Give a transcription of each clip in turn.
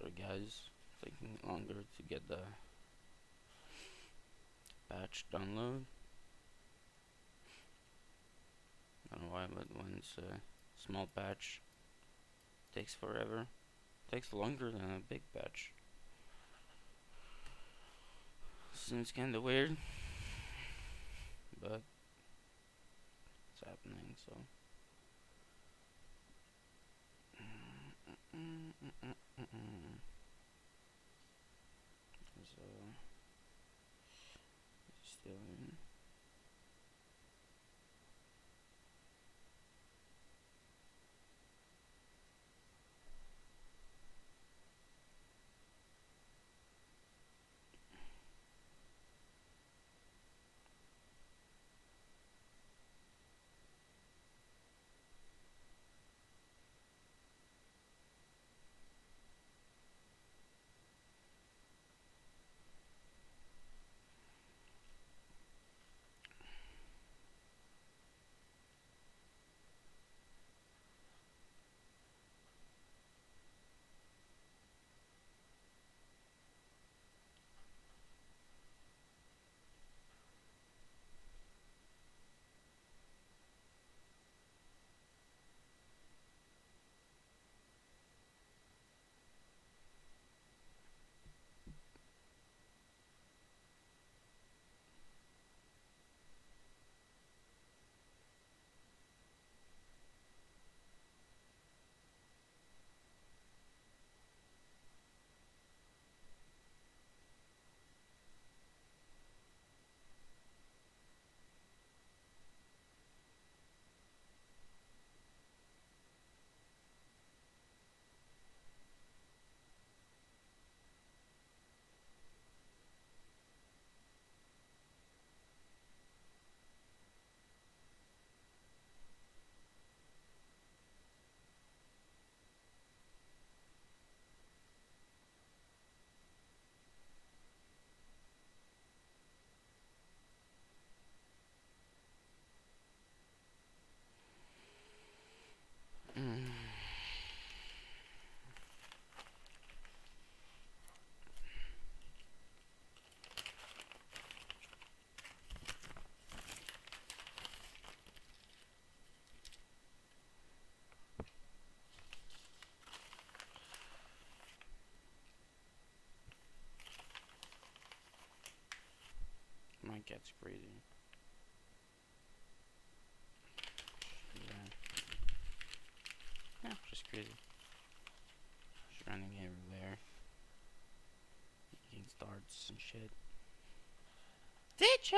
Sorry guys, taking longer to get the patch download. I don't know why, but when it's a small patch, it takes forever. It takes longer than a big patch. Seems kinda weird, but it's happening, so. So, still in. My cat's crazy. Yeah, just crazy. She's running everywhere, making starts and shit. Teacher!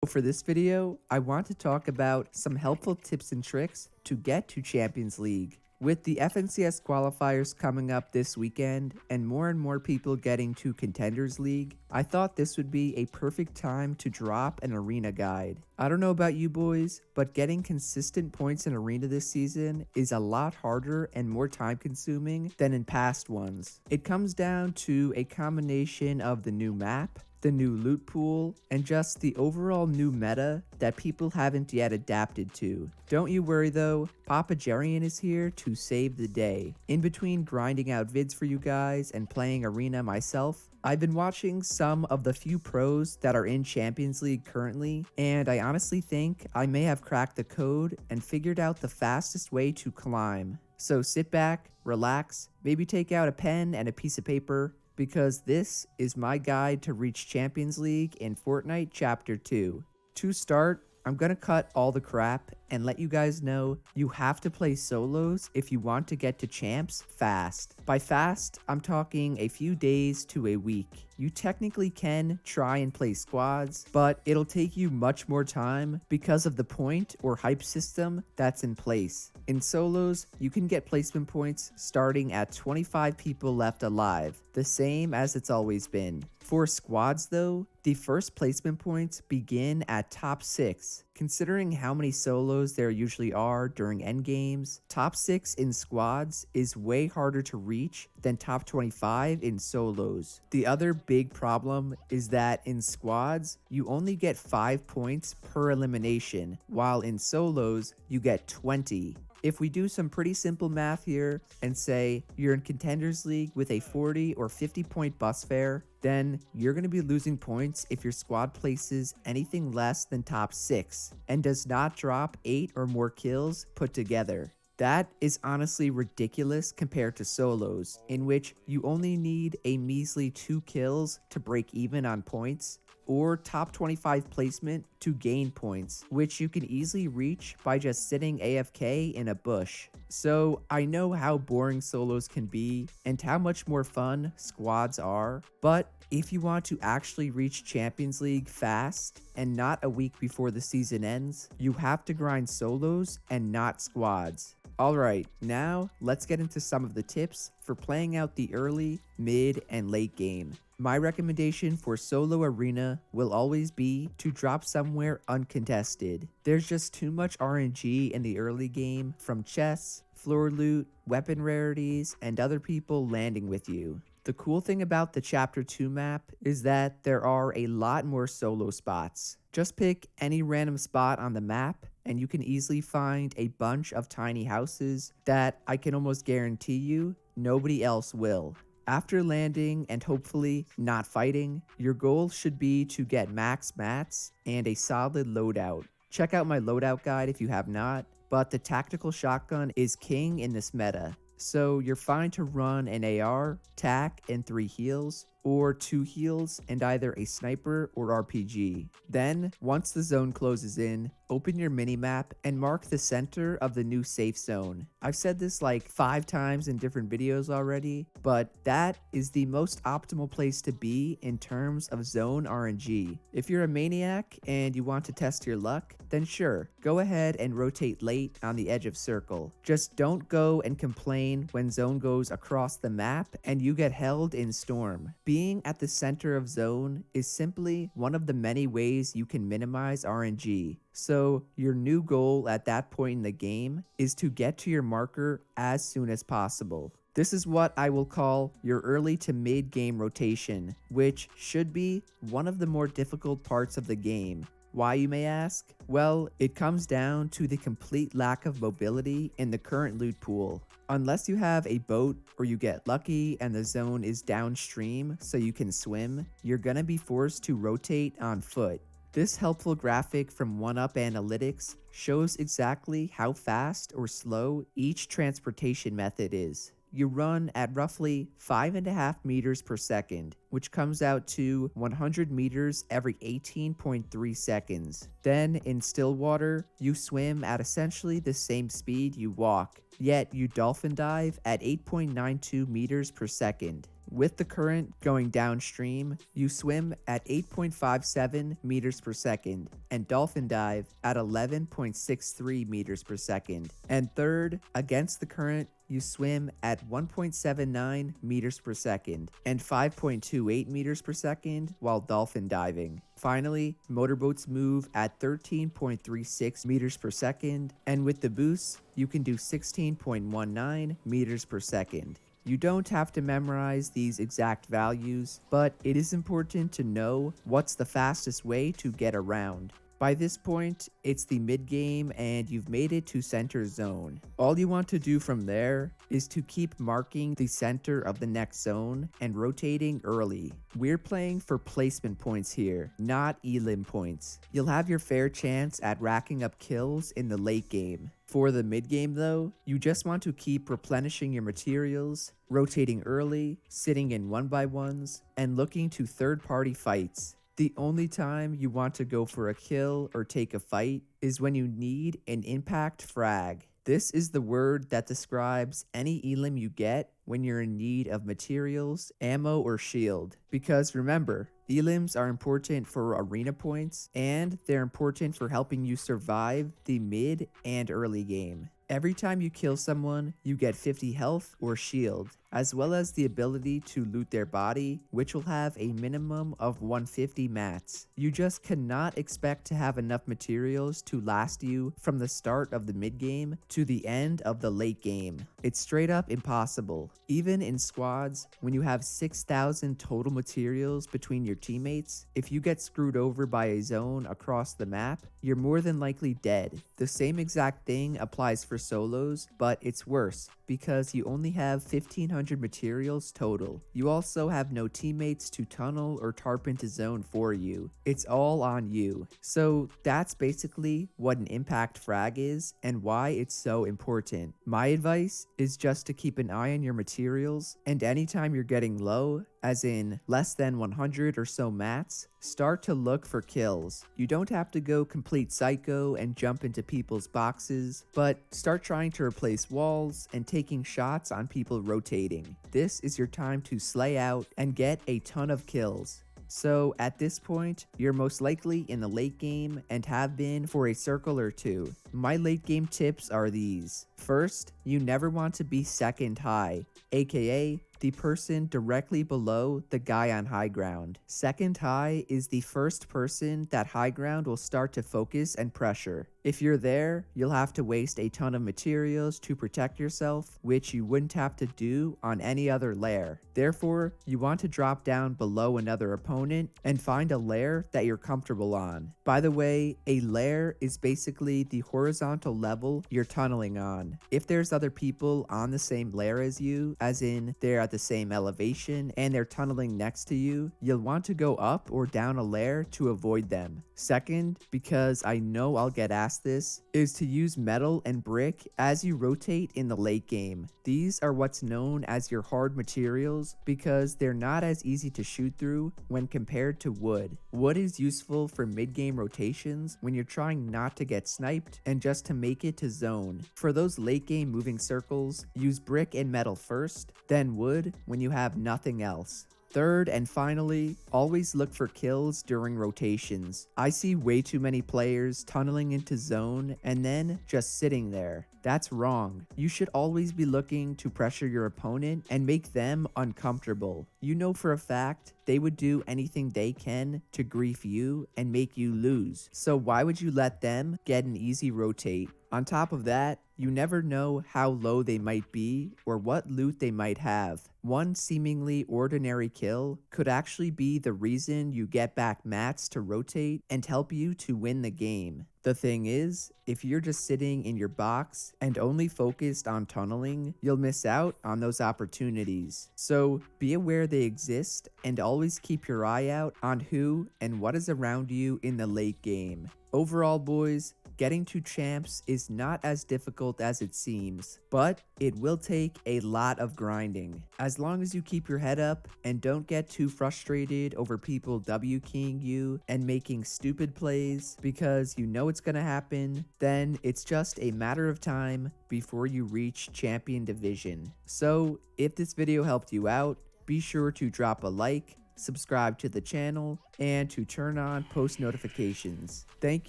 For this video, I want to talk about some helpful tips and tricks to get to Champions League. With the FNCS qualifiers coming up this weekend and more people getting to Contenders League, I thought this would be a perfect time to drop an arena guide. I don't know about you boys, but getting consistent points in arena this season is a lot harder and more time consuming than in past ones. It comes down to a combination of the new map, the new loot pool, and just the overall new meta that people haven't yet adapted to. Don't you worry though, Papa Jerian is here to save the day. In between grinding out vids for you guys and playing arena myself, I've been watching some of the few pros that are in Champions League currently, and I honestly think I may have cracked the code and figured out the fastest way to climb. So sit back, relax, maybe take out a pen and a piece of paper, because this is my guide to reach Champions League in Fortnite Chapter 2. To start, I'm gonna cut all the crap and let you guys know you have to play solos if you want to get to champs fast. By fast, I'm talking a few days to a week. You technically can try and play squads, but it'll take you much more time because of the point or hype system that's in place. In solos, you can get placement points starting at 25 people left alive, the same as it's always been. For squads though, the first placement points begin at top 6. Considering how many solos there usually are during endgames, top 6 in squads is way harder to reach than top 25 in solos. The other big problem is that in squads, you only get 5 points per elimination, while in solos, you get 20. If we do some pretty simple math here and say you're in Contenders League with a 40 or 50 point bus fare, then you're going to be losing points if your squad places anything less than top 6 and does not drop 8 or more kills put together. That is honestly ridiculous compared to solos, in which you only need a measly 2 kills to break even on points, or top 25 placement to gain points, which you can easily reach by just sitting AFK in a bush. So I know how boring solos can be and how much more fun squads are, but if you want to actually reach Champions League fast and not a week before the season ends, you have to grind solos and not squads. Alright, now let's get into some of the tips for playing out the early, mid, and late game. My recommendation for solo arena will always be to drop somewhere uncontested. There's just too much RNG in the early game from chests, floor loot, weapon rarities, and other people landing with you. The cool thing about the Chapter 2 map is that there are a lot more solo spots. Just pick any random spot on the map and you can easily find a bunch of tiny houses that I can almost guarantee you nobody else will. After landing and hopefully not fighting, your goal should be to get max mats and a solid loadout. Check out my loadout guide if you have not, but the tactical shotgun is king in this meta. So you're fine to run an AR, tac, and 3 heals, or 2 heals and either a sniper or RPG. Then, once the zone closes in, open your minimap and mark the center of the new safe zone. I've said this like 5 times in different videos already, but that is the most optimal place to be in terms of zone RNG. If you're a maniac and you want to test your luck, then sure, go ahead and rotate late on the edge of circle. Just don't go and complain when zone goes across the map and you get held in storm. Being at the center of zone is simply one of the many ways you can minimize RNG. So your new goal at that point in the game is to get to your marker as soon as possible. This is what I will call your early to mid game rotation, which should be one of the more difficult parts of the game. Why, you may ask? Well, it comes down to the complete lack of mobility in the current loot pool. Unless you have a boat or you get lucky and the zone is downstream so you can swim, you're gonna be forced to rotate on foot. This helpful graphic from 1UP Analytics shows exactly how fast or slow each transportation method is. You run at roughly 5.5 meters per second, which comes out to 100 meters every 18.3 seconds. Then in still water, you swim at essentially the same speed you walk, yet you dolphin dive at 8.92 meters per second. With the current going downstream, you swim at 8.57 meters per second and dolphin dive at 11.63 meters per second. And third, against the current, you swim at 1.79 meters per second and 5.28 meters per second while dolphin diving. Finally, motorboats move at 13.36 meters per second, and with the boost, you can do 16.19 meters per second. You don't have to memorize these exact values, but it is important to know what's the fastest way to get around. By this point, it's the mid game and you've made it to center zone. All you want to do from there is to keep marking the center of the next zone and rotating early. We're playing for placement points here, not elim points. You'll have your fair chance at racking up kills in the late game. For the mid game though, you just want to keep replenishing your materials, rotating early, sitting in 1x1s, and looking to third party fights. The only time you want to go for a kill or take a fight is when you need an impact frag. This is the word that describes any elim you get when you're in need of materials, ammo, or shield. Because remember, elims are important for arena points, and they're important for helping you survive the mid and early game. Every time you kill someone, you get 50 health or shield, as well as the ability to loot their body, which will have a minimum of 150 mats. You just cannot expect to have enough materials to last you from the start of the mid game to the end of the late game. It's straight up impossible. Even in squads, when you have 6,000 total materials between your teammates, if you get screwed over by a zone across the map, you're more than likely dead. The same exact thing applies for solos, but it's worse because you only have 1,500 materials total. You also have no teammates to tunnel or tarp into zone for you. It's all on you. So that's basically what an impact frag is and why it's so important. My advice is just to keep an eye on your materials, and anytime you're getting low, as in less than 100 or so mats, start to look for kills. You don't have to go complete psycho and jump into people's boxes, but start trying to replace walls and taking shots on people rotating. This is your time to slay out and get a ton of kills. So at this point, you're most likely in the late game and have been for a circle or two. My late game tips are these. First, you never want to be second high, aka the person directly below the guy on high ground. Second high is the first person that high ground will start to focus and pressure. If you're there, you'll have to waste a ton of materials to protect yourself, which you wouldn't have to do on any other lair. Therefore, you want to drop down below another opponent and find a lair that you're comfortable on. By the way, a lair is basically the horizontal level you're tunneling on. If there's other people on the same lair as you, as in they're at the same elevation and they're tunneling next to you, you'll want to go up or down a lair to avoid them. Second, because I know I'll get asked this, is to use metal and brick as you rotate in the late game. These are what's known as your hard materials because they're not as easy to shoot through when compared to wood. Wood is useful for mid-game rotations when you're trying not to get sniped and just to make it to zone. For those late game moving circles, use brick and metal first, then wood when you have nothing else. Third and finally, always look for kills during rotations. I see way too many players tunneling into zone and then just sitting there. That's wrong. You should always be looking to pressure your opponent and make them uncomfortable. You know for a fact they would do anything they can to grief you and make you lose. So why would you let them get an easy rotate? On top of that, you never know how low they might be or what loot they might have. One seemingly ordinary kill could actually be the reason you get back mats to rotate and help you to win the game. The thing is, if you're just sitting in your box and only focused on tunneling, you'll miss out on those opportunities. So be aware they exist and always keep your eye out on who and what is around you in the late game. Overall, boys, getting to champs is not as difficult as it seems, but it will take a lot of grinding. As long as you keep your head up and don't get too frustrated over people W-keying you and making stupid plays because you know it's gonna happen, then it's just a matter of time before you reach champion division. So if this video helped you out, be sure to drop a like, subscribe to the channel, and to turn on post notifications. Thank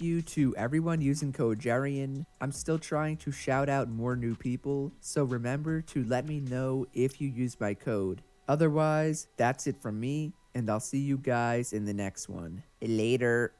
you to everyone using code Jarian. I'm still trying to shout out more new people, so remember to let me know if you use my code. Otherwise, that's it from me, and I'll see you guys in the next one. Later.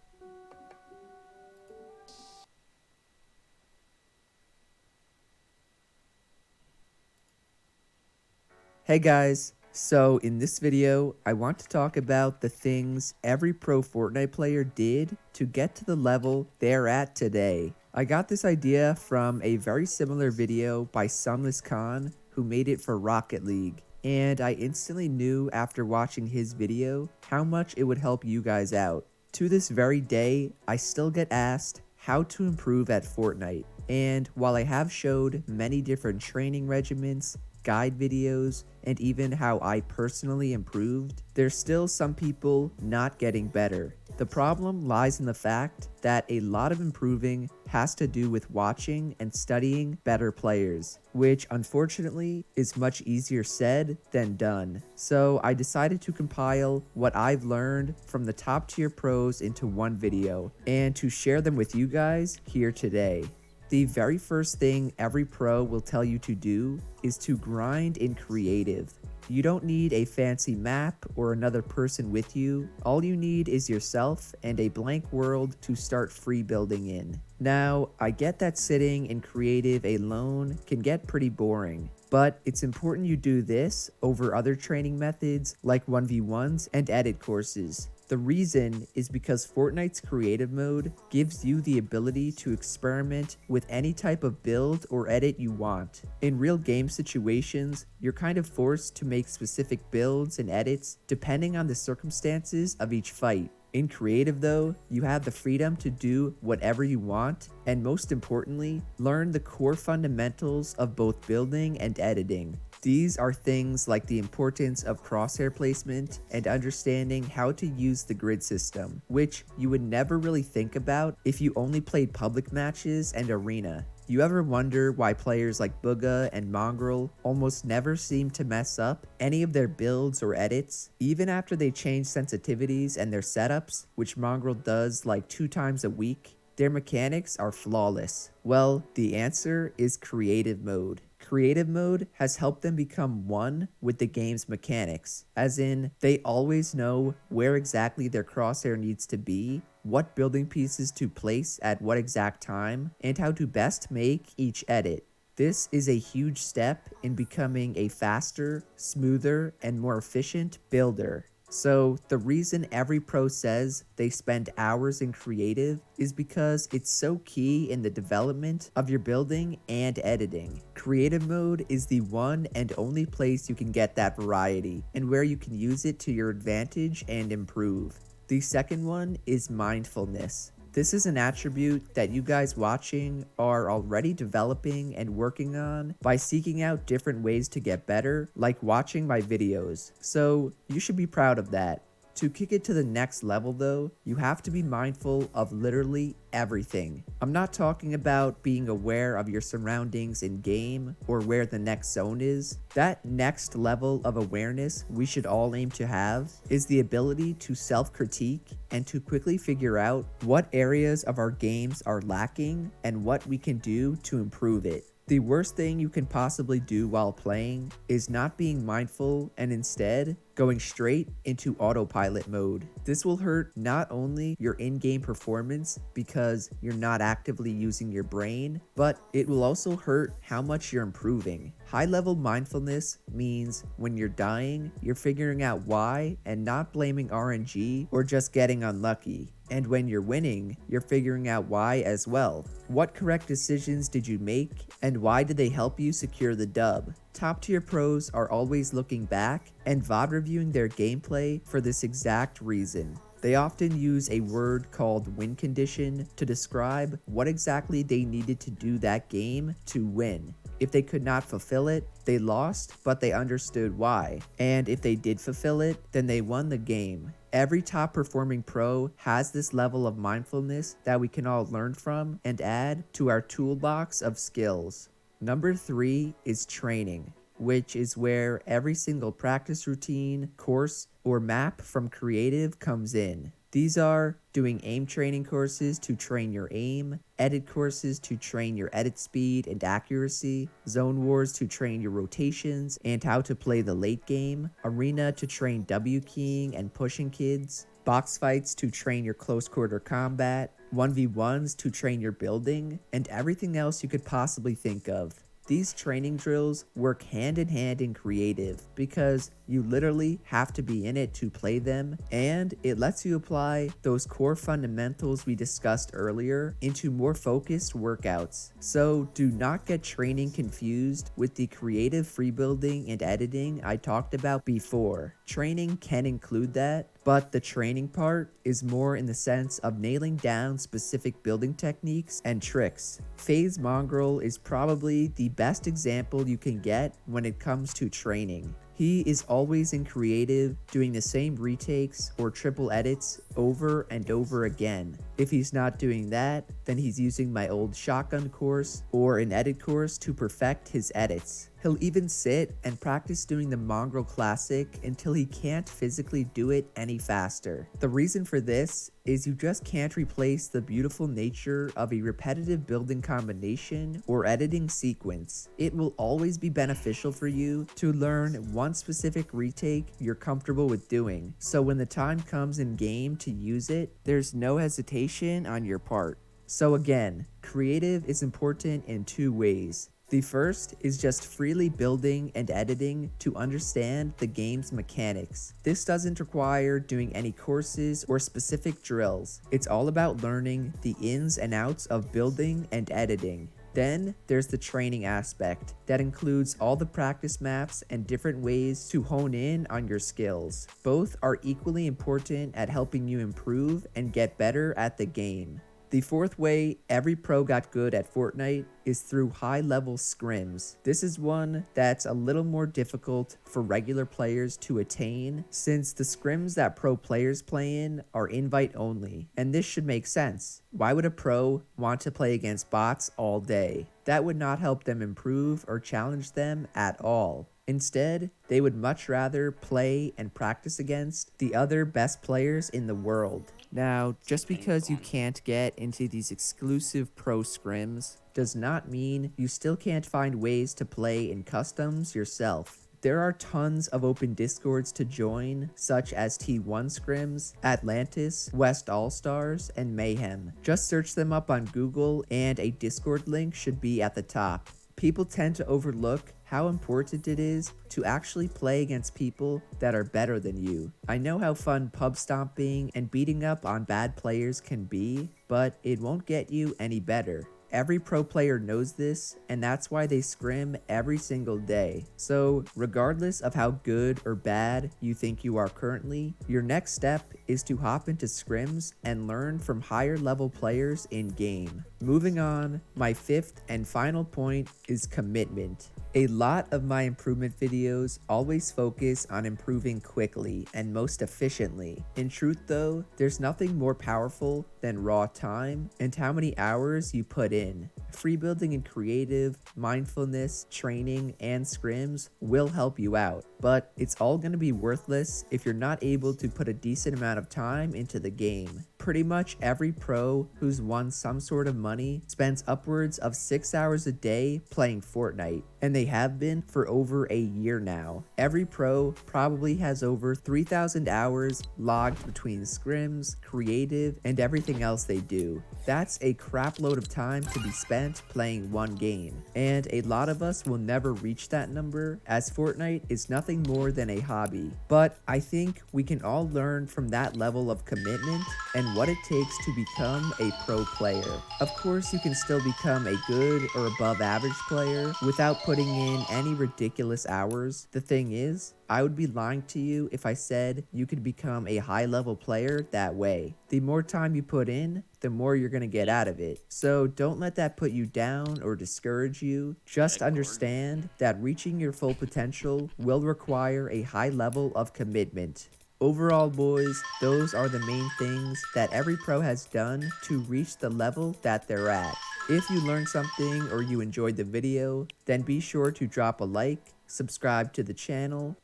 Hey guys. So in this video, I want to talk about the things every pro Fortnite player did to get to the level they're at today. I got this idea from a very similar video by Sunless Khan, who made it for Rocket League, and I instantly knew after watching his video how much it would help you guys out. To this very day, I still get asked how to improve at Fortnite, and while I have showed many different training regimens guide videos, and even how I personally improved, there's still some people not getting better. The problem lies in the fact that a lot of improving has to do with watching and studying better players, which unfortunately is much easier said than done. So I decided to compile what I've learned from the top tier pros into one video, and to share them with you guys here today. The very first thing every pro will tell you to do is to grind in creative. You don't need a fancy map or another person with you. All you need is yourself and a blank world to start free building in. Now, I get that sitting in creative alone can get pretty boring, but it's important you do this over other training methods like 1v1s and edit courses. The reason is because Fortnite's creative mode gives you the ability to experiment with any type of build or edit you want. In real game situations, you're kind of forced to make specific builds and edits depending on the circumstances of each fight. In creative though, you have the freedom to do whatever you want, and most importantly, learn the core fundamentals of both building and editing. These are things like the importance of crosshair placement and understanding how to use the grid system, which you would never really think about if you only played public matches and arena. You ever wonder why players like Booga and Mongrel almost never seem to mess up any of their builds or edits, even after they change sensitivities and their setups, which Mongrel does like 2 times a week? Their mechanics are flawless. Well, the answer is creative mode. Creative mode has helped them become one with the game's mechanics, as in, they always know where exactly their crosshair needs to be, what building pieces to place at what exact time, and how to best make each edit. This is a huge step in becoming a faster, smoother, and more efficient builder. So the reason every pro says they spend hours in creative is because it's so key in the development of your building and editing. Creative mode is the one and only place you can get that variety and where you can use it to your advantage and improve. The second one is mindfulness. This is an attribute that you guys watching are already developing and working on by seeking out different ways to get better, like watching my videos. So you should be proud of that. To kick it to the next level though, you have to be mindful of literally everything. I'm not talking about being aware of your surroundings in game or where the next zone is. That next level of awareness we should all aim to have is the ability to self-critique and to quickly figure out what areas of our games are lacking and what we can do to improve it. The worst thing you can possibly do while playing is not being mindful and instead going straight into autopilot mode. This will hurt not only your in-game performance because you're not actively using your brain, but it will also hurt how much you're improving. High-level mindfulness means when you're dying, you're figuring out why and not blaming RNG or just getting unlucky. And when you're winning, you're figuring out why as well. What correct decisions did you make, and why did they help you secure the dub? Top tier pros are always looking back and VOD reviewing their gameplay for this exact reason. They often use a word called win condition to describe what exactly they needed to do that game to win. If they could not fulfill it, they lost, but they understood why. And if they did fulfill it, then they won the game. Every top performing pro has this level of mindfulness that we can all learn from and add to our toolbox of skills. Number 3 is training, which is where every single practice routine, course, or map from creative comes in. These are doing aim training courses to train your aim, edit courses to train your edit speed and accuracy, zone wars to train your rotations and how to play the late game, arena to train W keying and pushing kids, box fights to train your close quarter combat, 1v1s to train your building, and everything else you could possibly think of. These training drills work hand in hand in creative because you literally have to be in it to play them, and it lets you apply those core fundamentals we discussed earlier into more focused workouts. So do not get training confused with the creative free building and editing I talked about before. Training can include that, But the training part is more in the sense of nailing down specific building techniques and tricks. Phase Mongrel is probably the best example you can get when it comes to training. He is always in creative, doing the same retakes or triple edits over and over again. If he's not doing that, then he's using my old shotgun course or an edit course to perfect his edits. He'll even sit and practice doing the Mongrel Classic until he can't physically do it any faster. The reason for this is you just can't replace the beautiful nature of a repetitive building combination or editing sequence. It will always be beneficial for you to learn one specific retake you're comfortable with doing, so when the time comes in game to use it, there's no hesitation on your part. So again, creative is important in two ways. The first is just freely building and editing to understand the game's mechanics. This doesn't require doing any courses or specific drills. It's all about learning the ins and outs of building and editing. Then there's the training aspect that includes all the practice maps and different ways to hone in on your skills. Both are equally important at helping you improve and get better at the game. The fourth way every pro got good at Fortnite is through high-level scrims. This is one that's a little more difficult for regular players to attain, since the scrims that pro players play in are invite only, and this should make sense. Why would a pro want to play against bots all day? That would not help them improve or challenge them at all. Instead, they would much rather play and practice against the other best players in the world. Now, just because you can't get into these exclusive pro scrims does not mean you still can't find ways to play in customs yourself. There are tons of open discords to join, such as T1 scrims, Atlantis, West All-Stars, and Mayhem. Just search them up on Google and a Discord link should be at the top. People tend to overlook how important it is to actually play against people that are better than you. I know how fun pub stomping and beating up on bad players can be, but it won't get you any better. Every pro player knows this, and that's why they scrim every single day. So, regardless of how good or bad you think you are currently, your next step is to hop into scrims and learn from higher level players in game. Moving on, my fifth and final point is commitment. A lot of my improvement videos always focus on improving quickly and most efficiently. In truth though, there's nothing more powerful than raw time and how many hours you put in. Free building and creative, mindfulness, training, and scrims will help you out, but it's all going to be worthless if you're not able to put a decent amount of time into the game. Pretty much every pro who's won some sort of money spends upwards of 6 hours a day playing Fortnite, and they have been for over a year now. Every pro probably has over 3,000 hours logged between scrims, creative, and everything else they do. That's a crap load of time to be spent playing one game, and a lot of us will never reach that number, as Fortnite is nothing more than a hobby. But I think we can all learn from that level of commitment and what it takes to become a pro player. Of course, you can still become a good or above average player without putting in any ridiculous hours. The thing is, I would be lying to you if I said you could become a high level player that way. The more time you put in, the more you're going to get out of it. So don't let that put you down or discourage you. Just understand that reaching your full potential will require a high level of commitment. Overall, boys, those are the main things that every pro has done to reach the level that they're at. If you learned something or you enjoyed the video, then be sure to drop a like, subscribe to the channel,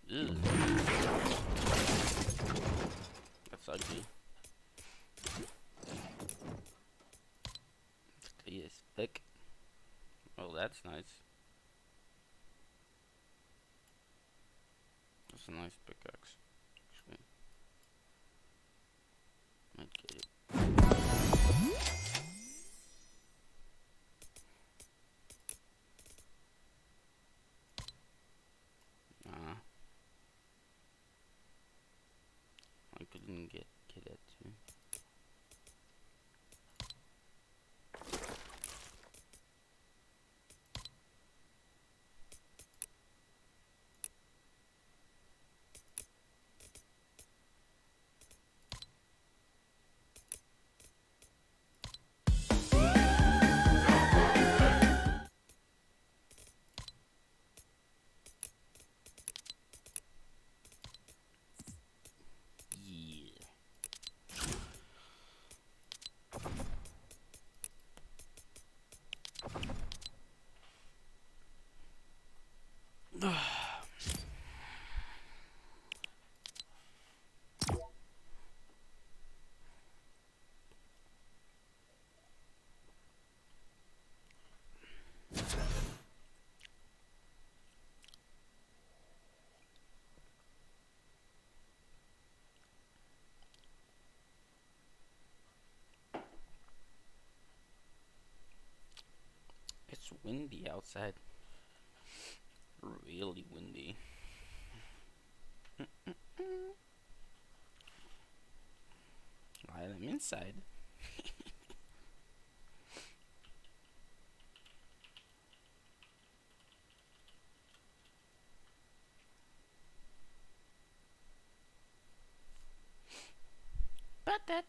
Ew. That's ugly. He is thick. Oh, that's nice. That's a nice pickaxe. Actually, might get it. Nah, I couldn't get it too. It's windy outside. Really windy. While I'm inside. But that.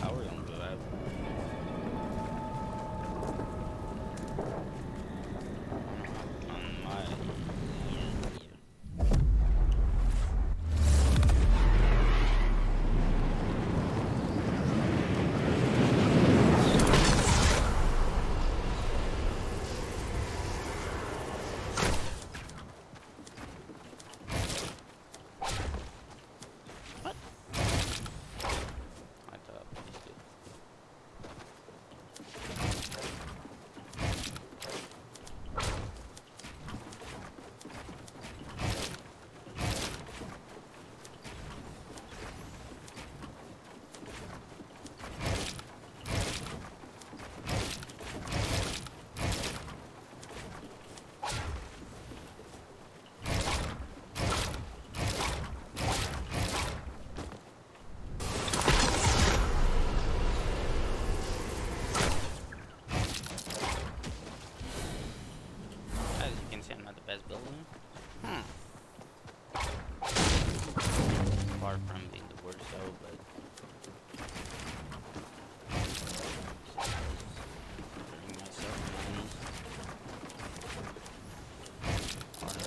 Power on the lab. On my ear. What? I thought I placed it. As you can see, I'm not the best builder. Far from being the worst though, but bring myself money. Or not.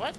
What?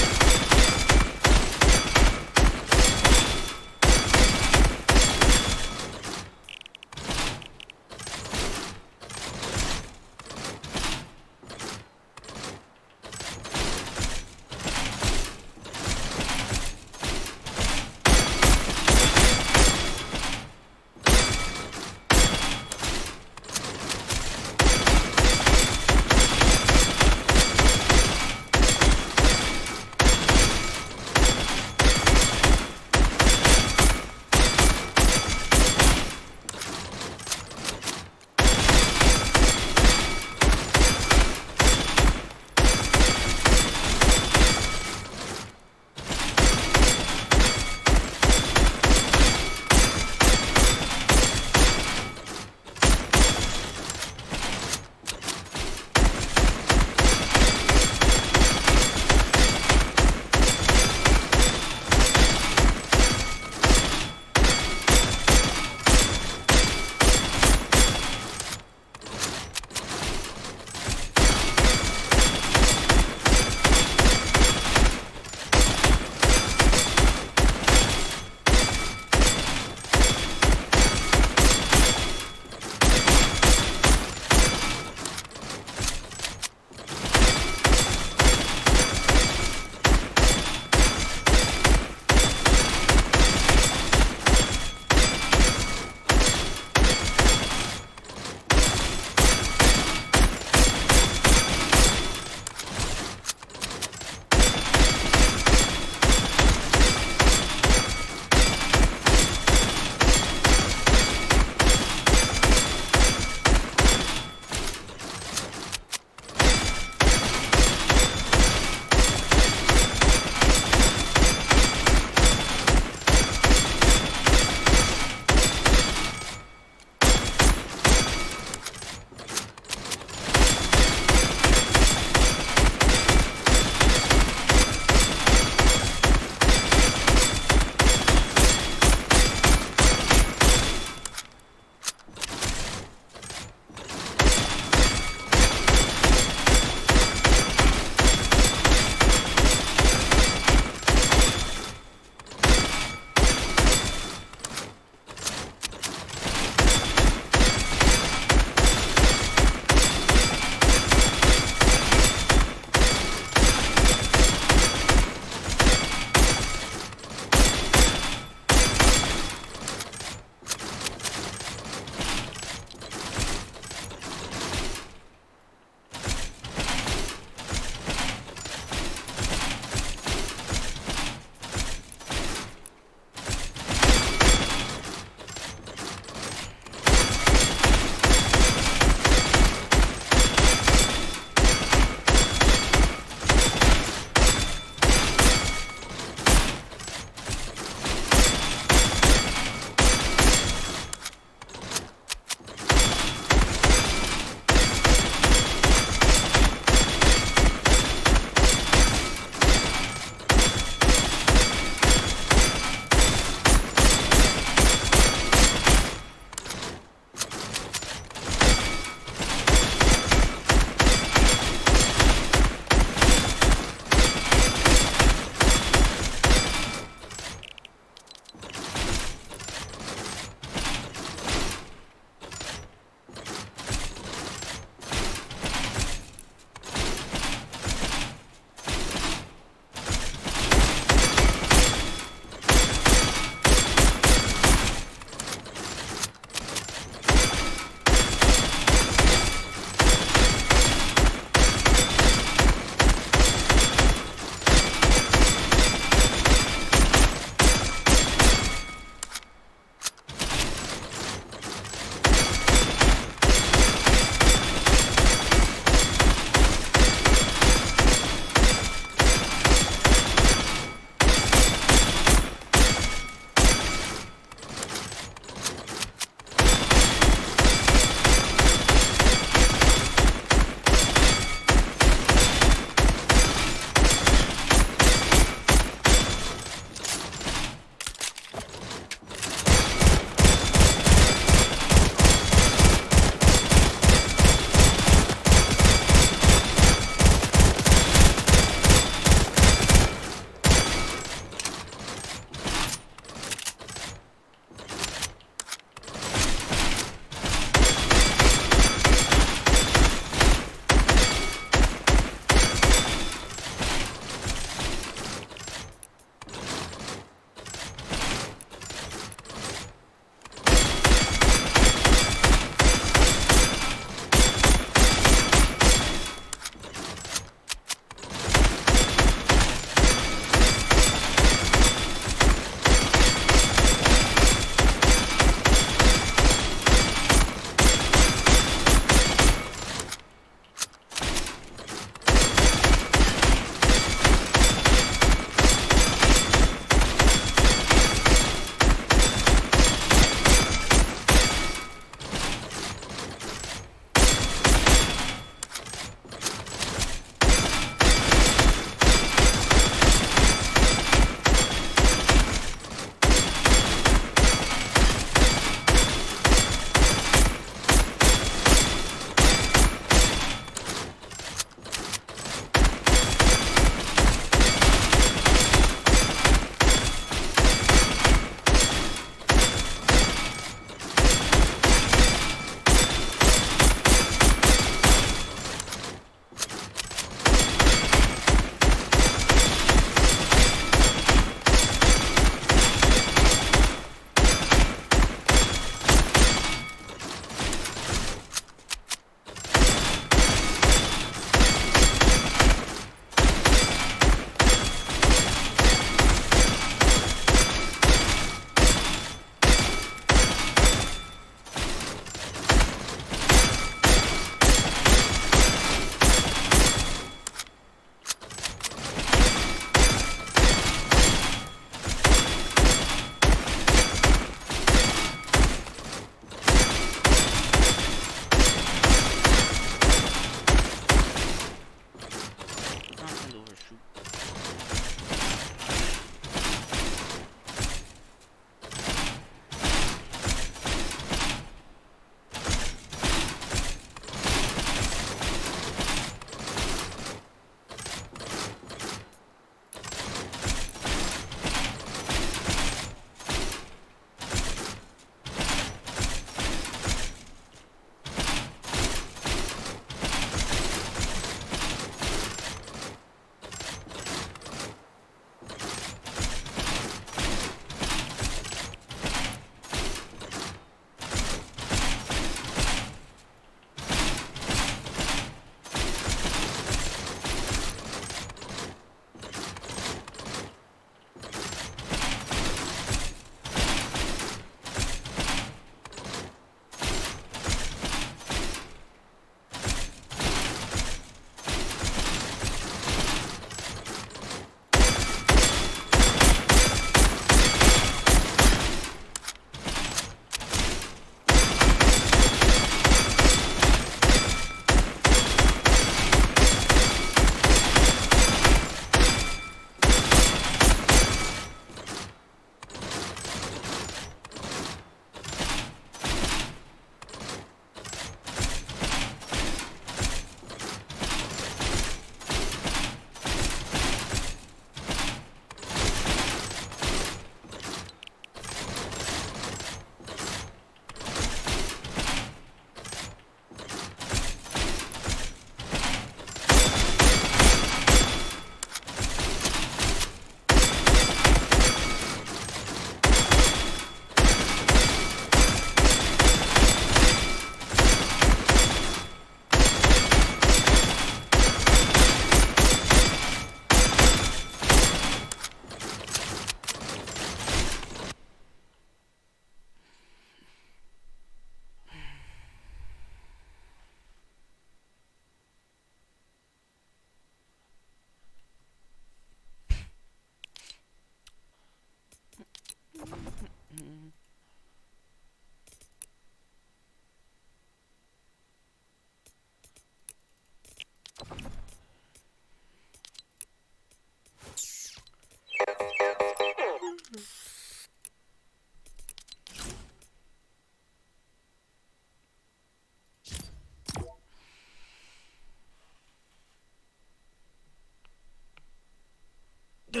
My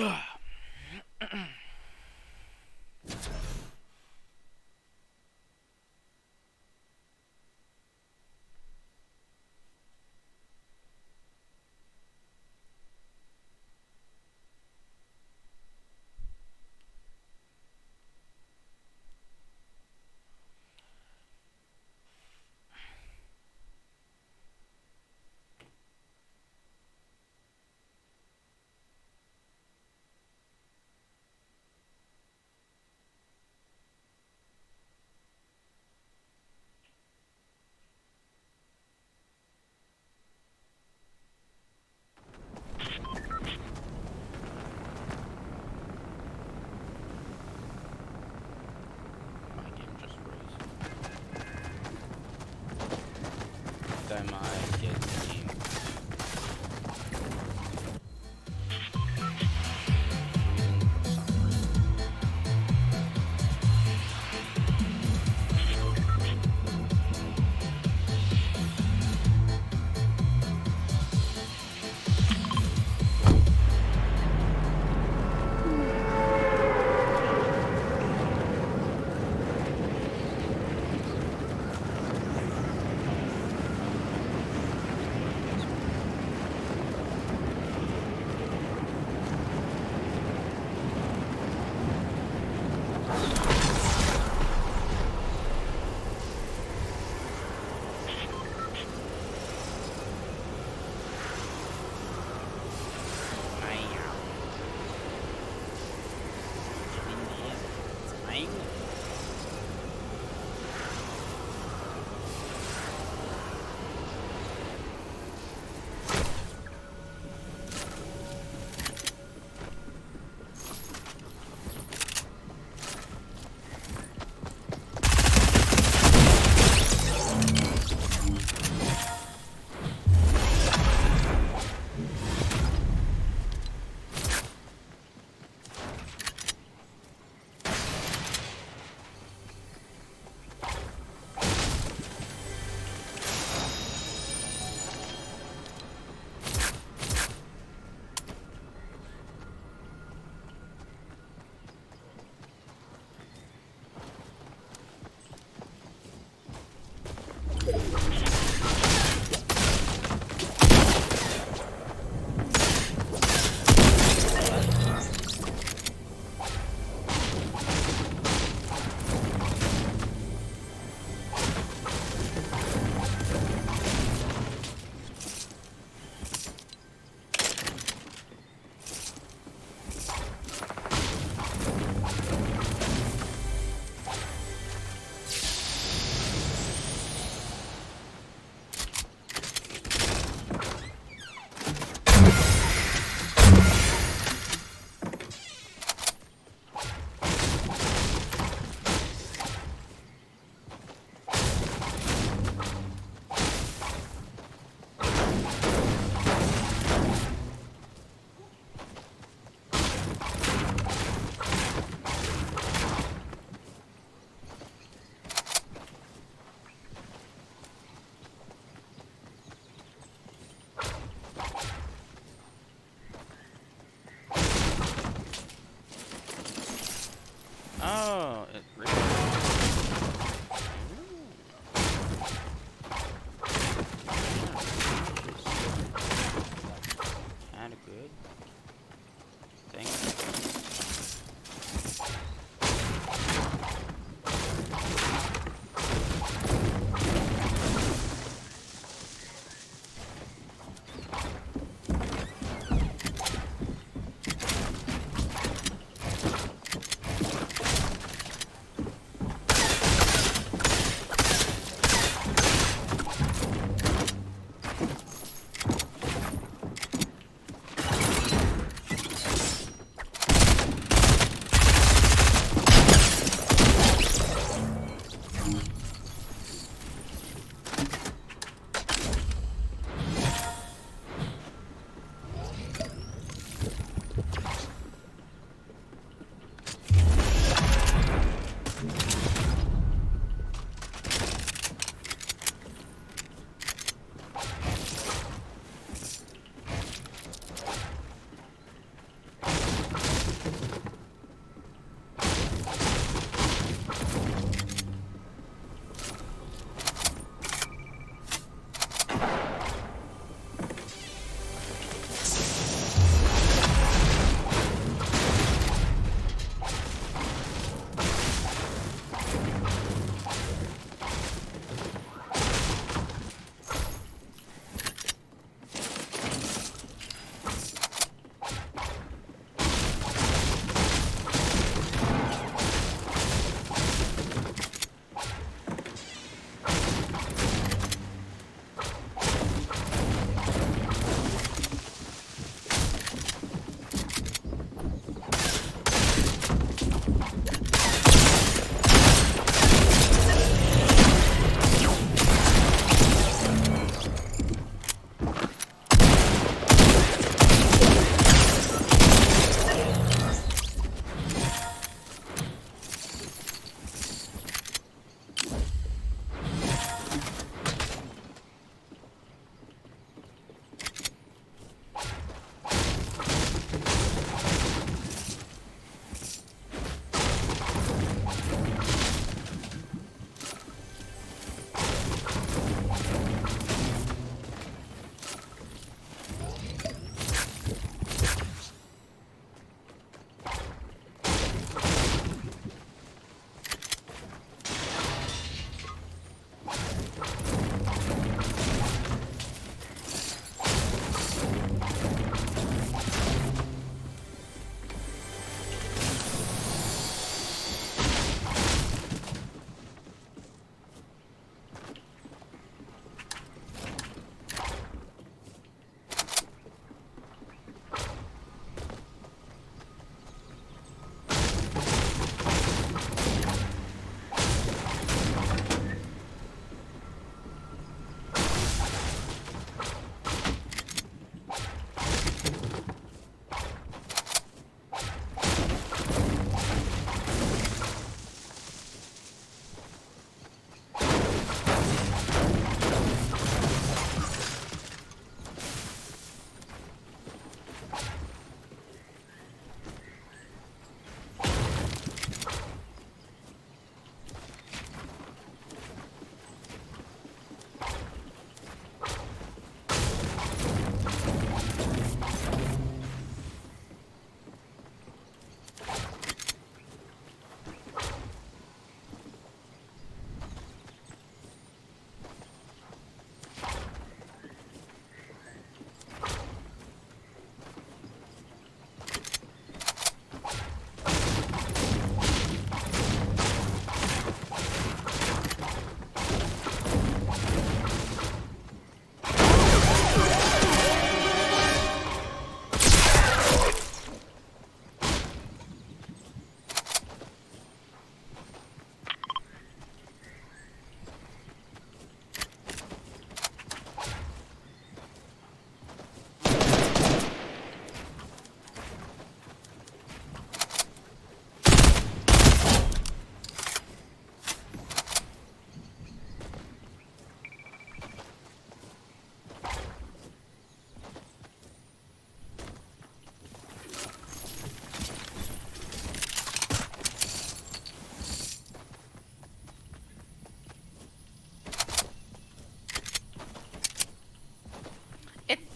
game just froze. That might get the game. Freezing for some reason. Oh, it really. Kinda good. Thanks.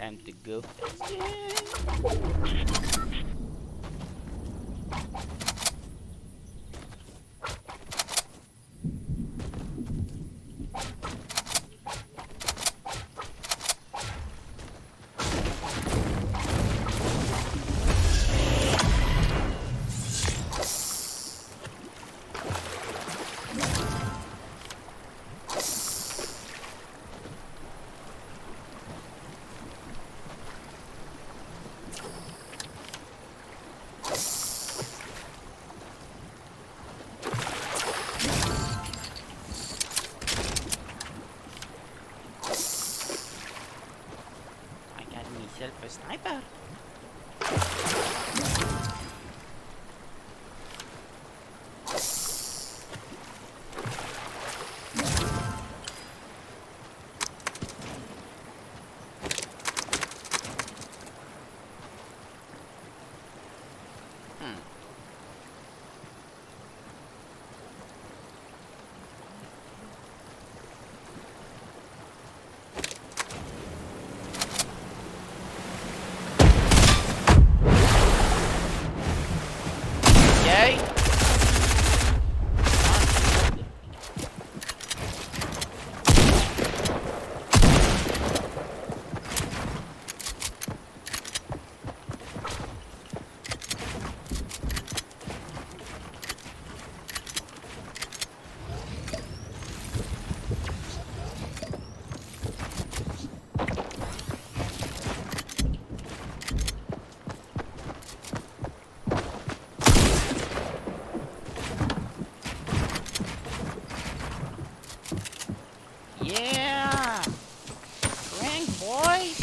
Time to go. I got myself a sniper. Yay! Yeah! Rank, boy!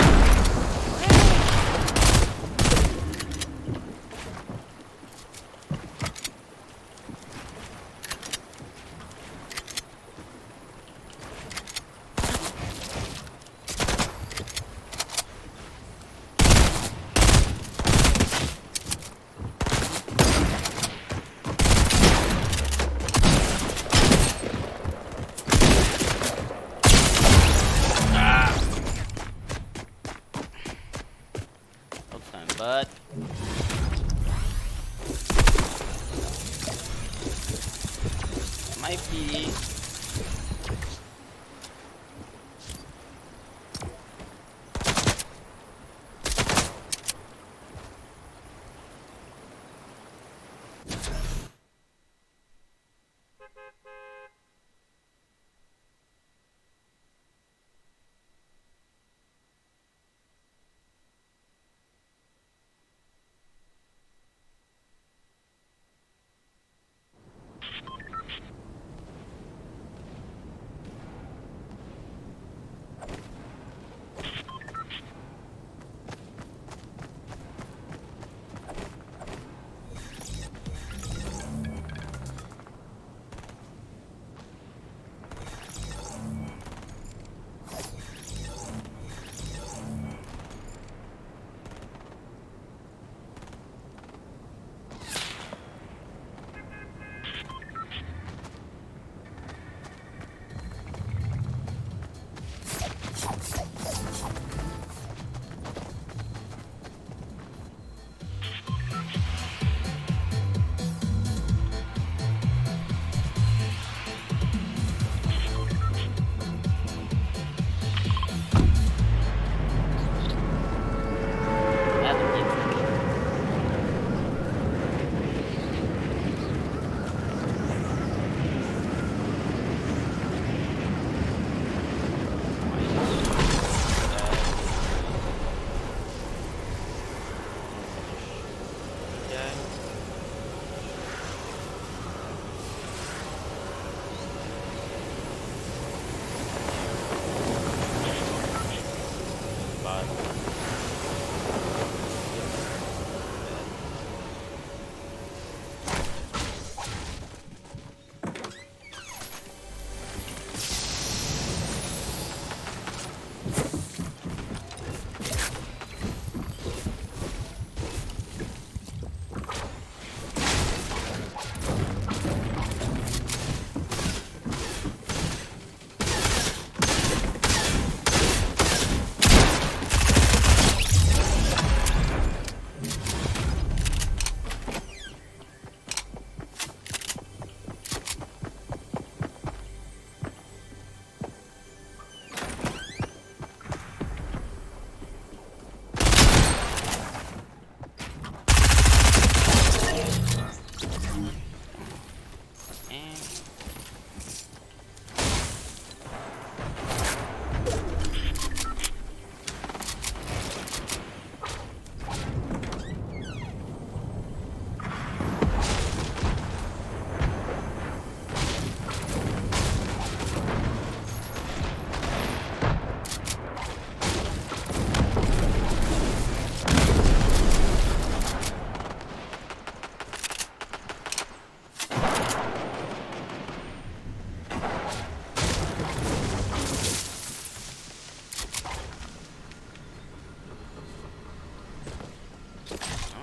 But might be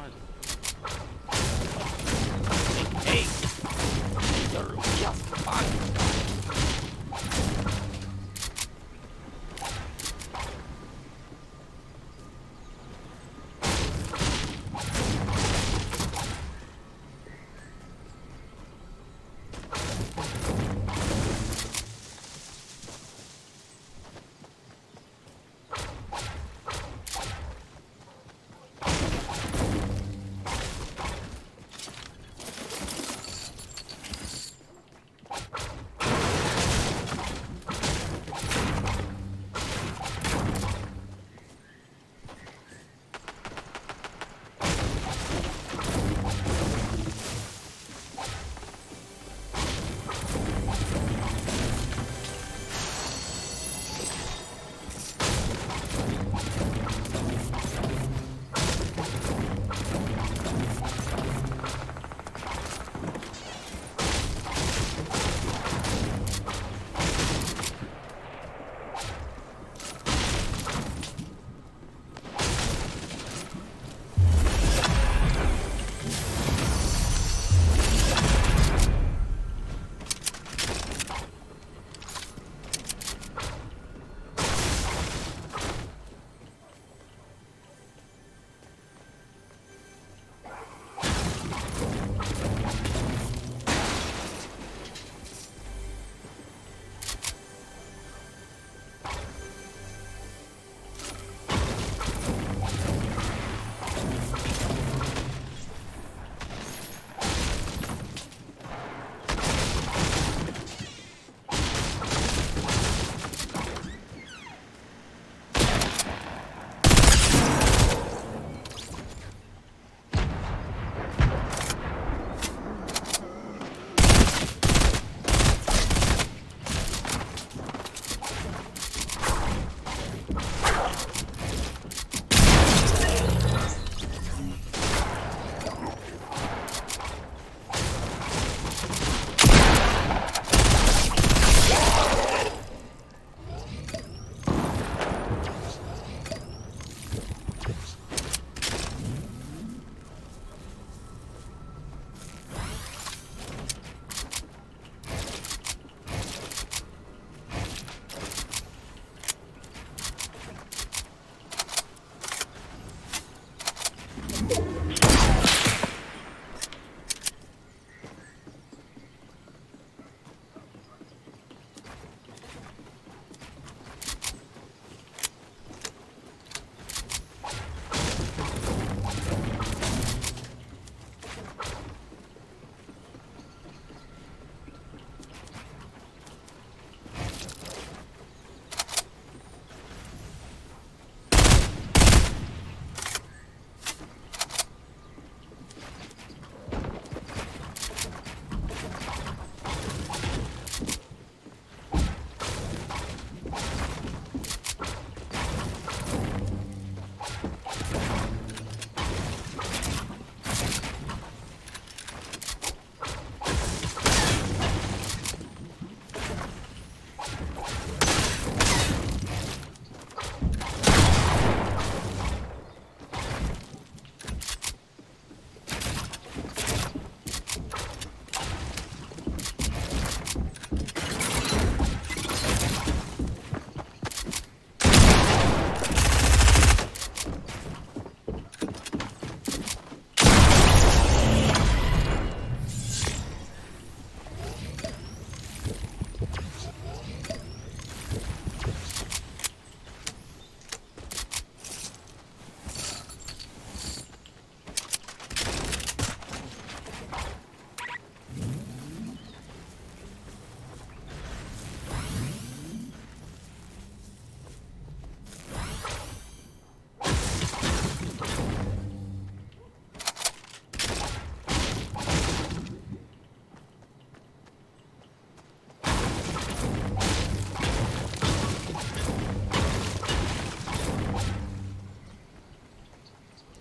god. Hey! Just fine.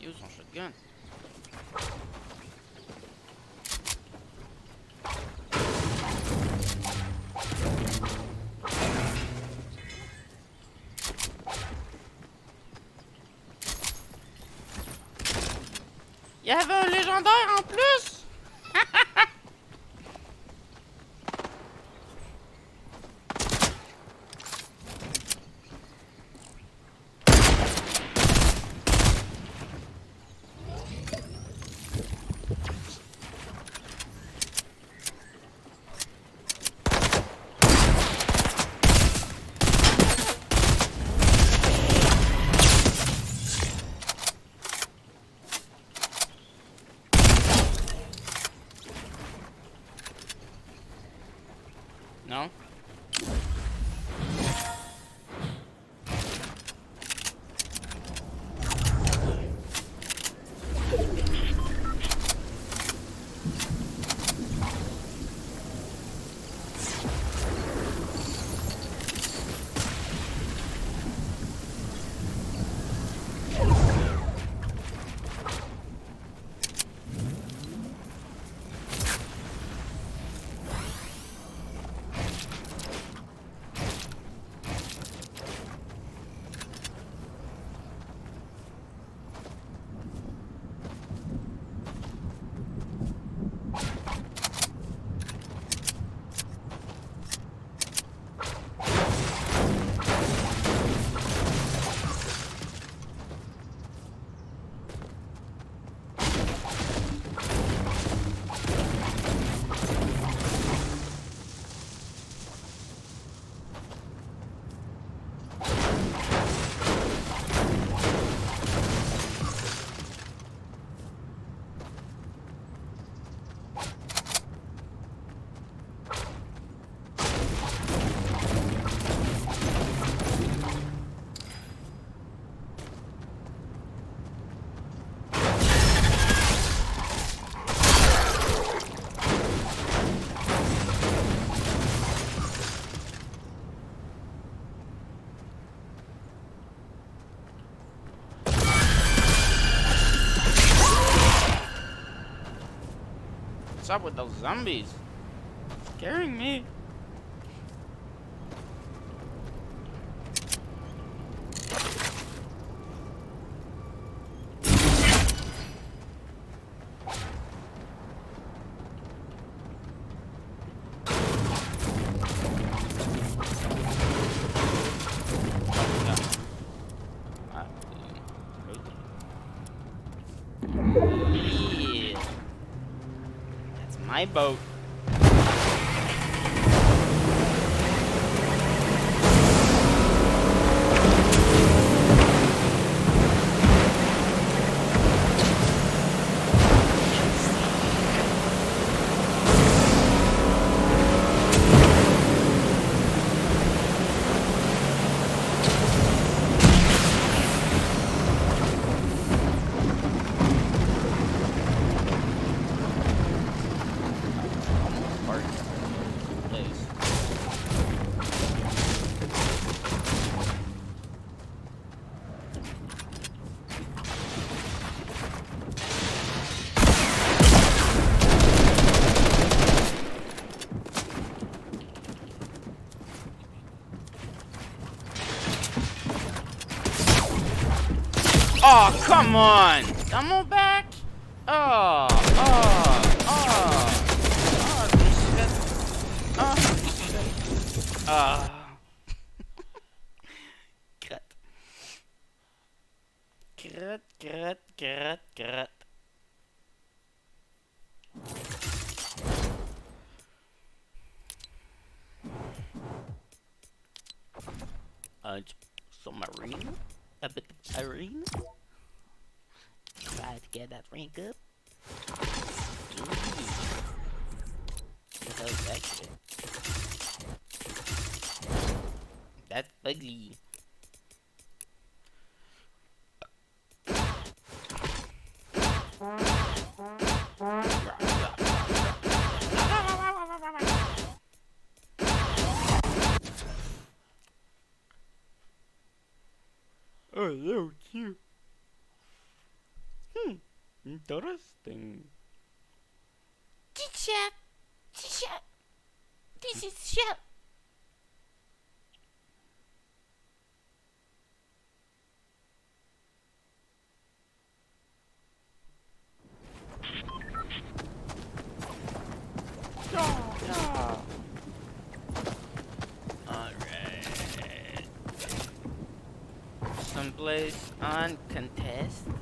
Use son shotgun. Il y avait un légendaire en plus. No? What's up with those zombies? Scaring me. Yeah. That's my boat. Oh, come on! Ammo back? Oh, oh, oh. Oh, shit. Oh, shit. Cut. Cut, cut, cut, cut. Submarine? A bit of irene? Try to get that rank up. What the hell's that shit? That's ugly. Oh, so cute. Interesting. Chit-chat. Chit-chat. This is chat. place on contest.